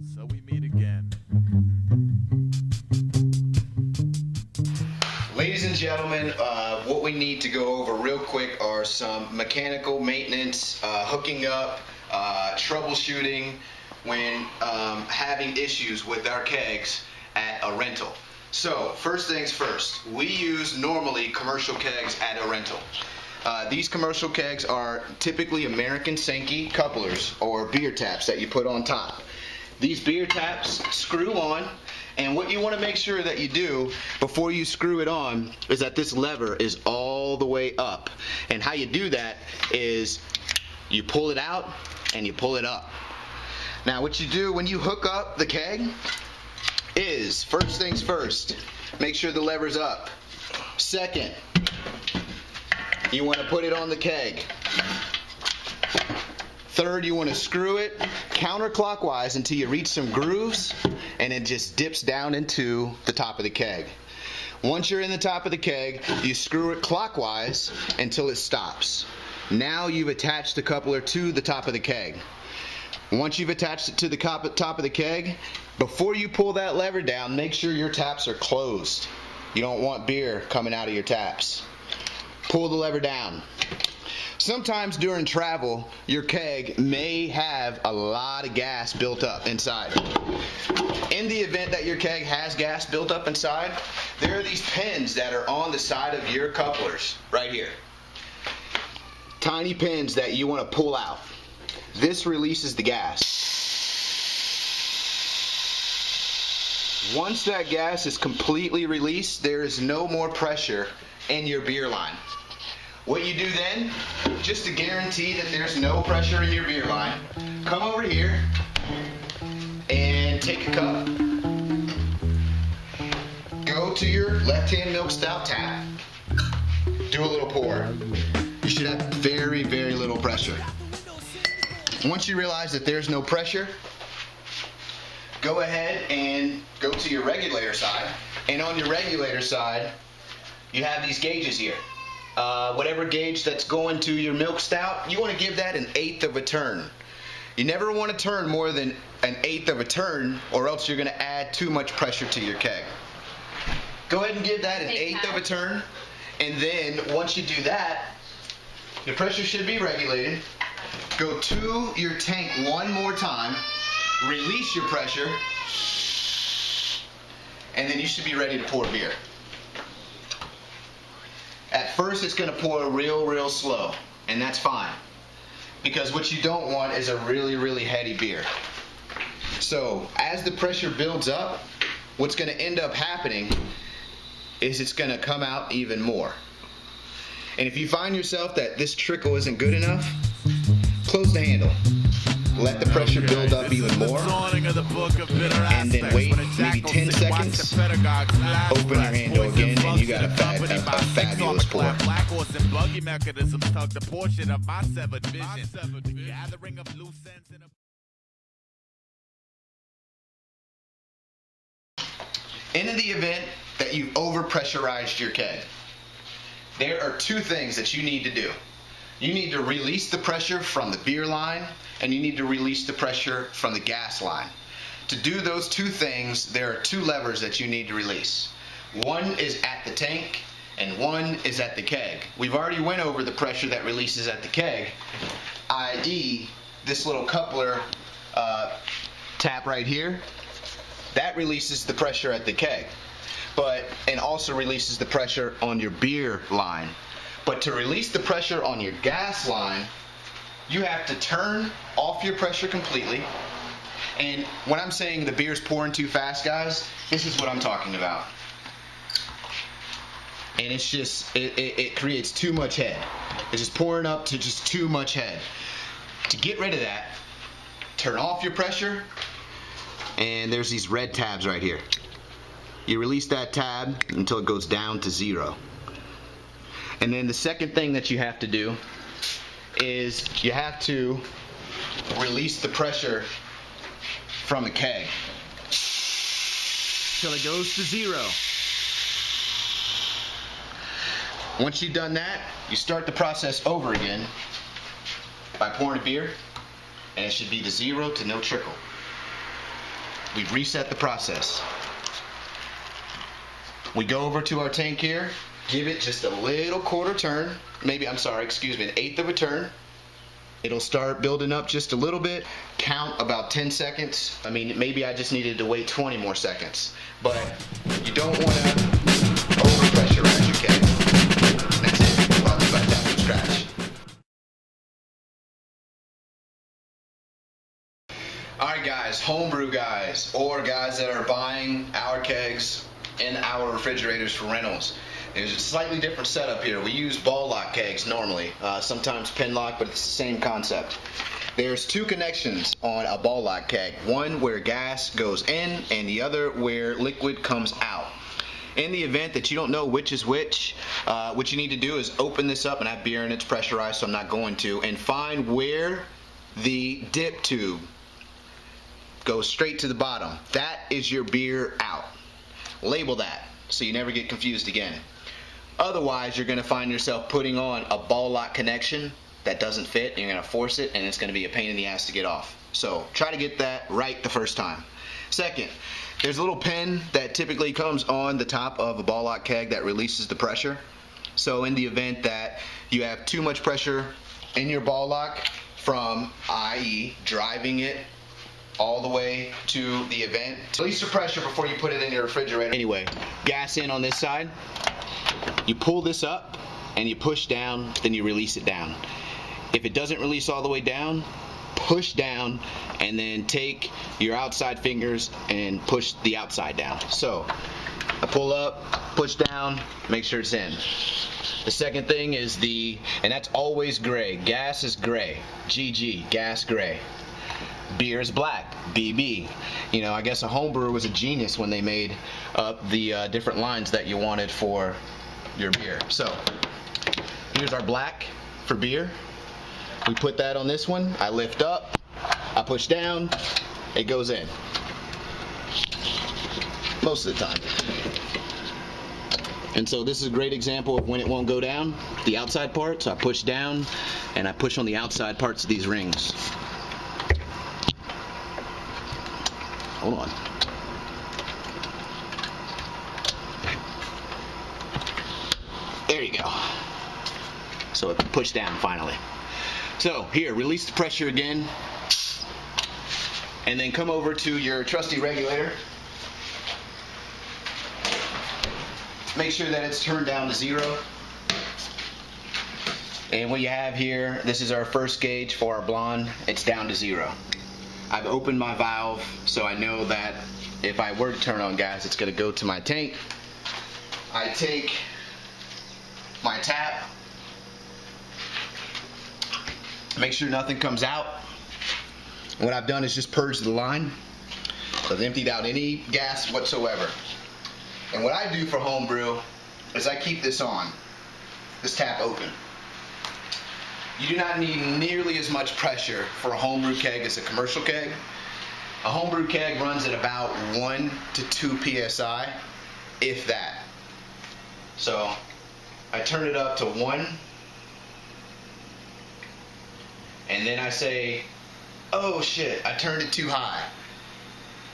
So we meet again. Ladies and gentlemen, what we need to go over real quick are some mechanical maintenance, hooking up, troubleshooting when having issues with our kegs at a rental. So first things first, we use normally commercial kegs at a rental. These commercial kegs are typically American Sankey couplers or beer taps that you put on top. These beer taps screw on, and what you want to make sure that you do before you screw it on is that this lever is all the way up. And how you do that is you pull it out and you pull it up. Now what you do when you hook up the keg is, first things first, make sure the lever's up. Second, you want to put it on the keg. Third, you want to screw it counterclockwise until you reach some grooves, and it just dips down into the top of the keg. Once you're in the top of the keg, you screw it clockwise until it stops. Now you've attached the coupler to the top of the keg. Once you've attached it to the top of the keg, before you pull that lever down, make sure your taps are closed. You don't want beer coming out of your taps. Pull the lever down. Sometimes during travel, your keg may have a lot of gas built up inside. In the event that your keg has gas built up inside, there are these pins that are on the side of your couplers, right here. Tiny pins that you want to pull out. This releases the gas. Once that gas is completely released, there is no more pressure in your beer line. What you do then, just to guarantee that there's no pressure in your beer line, come over here and take a cup, go to your left-hand milk stout tap, do a little pour. You should have very, very little pressure. Once you realize that there's no pressure, go ahead and go to your regulator side, and on your regulator side, you have these gauges here. Whatever gauge that's going to your milk stout, you want to give that 1/8 of a turn. You never want to turn more than 1/8 of a turn, or else you're going to add too much pressure to your keg. Go ahead and give that 1/8 of a turn, and then once you do that, your pressure should be regulated. Go to your tank one more time, release your pressure, and then you should be ready to pour beer. At first it's going to pour real slow, and that's fine, because what you don't want is a really heady beer. So as the pressure builds up, what's going to end up happening is it's going to come out even more. And if you find yourself that this trickle isn't good enough, close the handle. Let the pressure build up even more, and then wait maybe 10 seconds, open your handle again, and you got a fabulous pour. In the event that you've overpressurized your keg, there are two things that you need to do. You need to release the pressure from the beer line, and you need to release the pressure from the gas line. To do those two things, there are two levers that you need to release. One is at the tank, and one is at the keg. We've already went over the pressure that releases at the keg, i.e. this little coupler tap right here. That releases the pressure at the keg, and also releases the pressure on your beer line. But to release the pressure on your gas line, you have to turn off your pressure completely. And when I'm saying the beer's pouring too fast, guys, this is what I'm talking about. And it's just, it creates too much head. It's just pouring up to just too much head. To get rid of that, turn off your pressure, and there's these red tabs right here. You release that tab until it goes down to 0. And then the second thing that you have to do is you have to release the pressure from the keg till it goes to 0. Once you've done that, you start the process over again by pouring a beer, and it should be to 0 to no trickle. we've reset the process. We go over to our tank here, give it just a little quarter turn, maybe, I'm sorry, excuse me, an eighth of a turn. It'll start building up just a little bit. Count about 10 seconds. I mean, maybe I just needed to wait 20 more seconds. But you don't want to overpressurize your keg. That's it. I'll do like that from scratch. Alright guys, homebrew guys, or guys that are buying our kegs and our refrigerators for rentals. There's a slightly different setup here. We use ball lock kegs normally, sometimes pin lock, but it's the same concept. There's two connections on a ball lock keg. One where gas goes in and the other where liquid comes out. In the event that you don't know which is which, what you need to do is open this up, and I have beer and it's pressurized so I'm not going to, and find where the dip tube goes straight to the bottom. That is your beer out. Label that so you never get confused again. Otherwise, you're going to find yourself putting on a ball lock connection that doesn't fit, and you're going to force it, and it's going to be a pain in the ass to get off. So try to get that right the first time. Second, there's a little pin that typically comes on the top of a ball lock keg that releases the pressure. So in the event that you have too much pressure in your ball lock from, i.e., driving it all the way to the event, release the pressure before you put it in your refrigerator. Anyway, gas in on this side. You pull this up and you push down, then you release it down. If it doesn't release all the way down, push down and then take your outside fingers and push the outside down. So I pull up, push down, make sure it's in. The second thing is and that's always gray. Gas is gray. GG, gas gray. Beer is black, BB. You know, I guess a home brewer was a genius when they made up the different lines that you wanted for your beer. So here's our black for beer. We put that on this one. I lift up, I push down, it goes in. Most of the time. And so this is a great example of when it won't go down, the outside part. So I push down and I push on the outside parts of these rings. Hold on. There you go. So it pushed down finally. So here, release the pressure again, and then come over to your trusty regulator. Make sure that it's turned down to 0. And what you have here, this is our first gauge for our blonde. It's down to 0. I've opened my valve so I know that if I were to turn on gas, it's going to go to my tank. I take my tap, make sure nothing comes out. What I've done is just purge the line. So I've emptied out any gas whatsoever. And what I do for homebrew is I keep this on, this tap open. You do not need nearly as much pressure for a homebrew keg as a commercial keg. A homebrew keg runs at about 1 to 2 psi, if that. So I turn it up to 1, and then I say, oh shit, I turned it too high,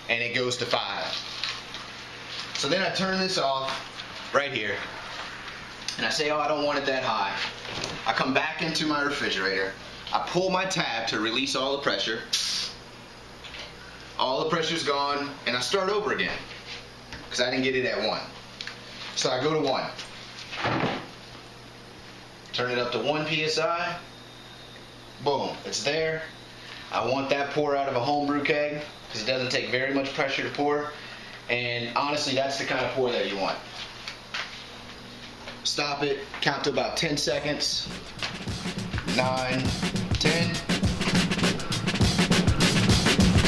and it goes to 5. So then I turn this off right here, and I say, oh, I don't want it that high. I come back into my refrigerator, I pull my tab to release all the pressure. All the pressure's gone, and I start over again, because I didn't get it at 1. So I go to 1. Turn it up to 1 psi. Boom, it's there. I want that pour out of a homebrew keg, because it doesn't take very much pressure to pour. And honestly, that's the kind of pour that you want. Stop it, count to about 10 seconds. 9, 10.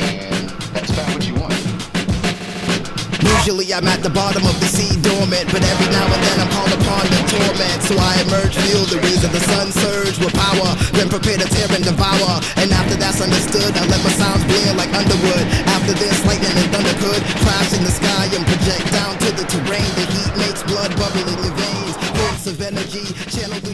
And that's about what you want. Usually I'm at the bottom of the sea dormant, but every now and then I'm called upon to torment. So I emerge, feel the reason the sun surge with power, then prepare to tear and devour. And after that's understood, I let my sounds blare like Underwood. After this, lightning and thunder could crash in the sky and project down to the terrain. The heat makes blood bubble in your veins, force of energy channeled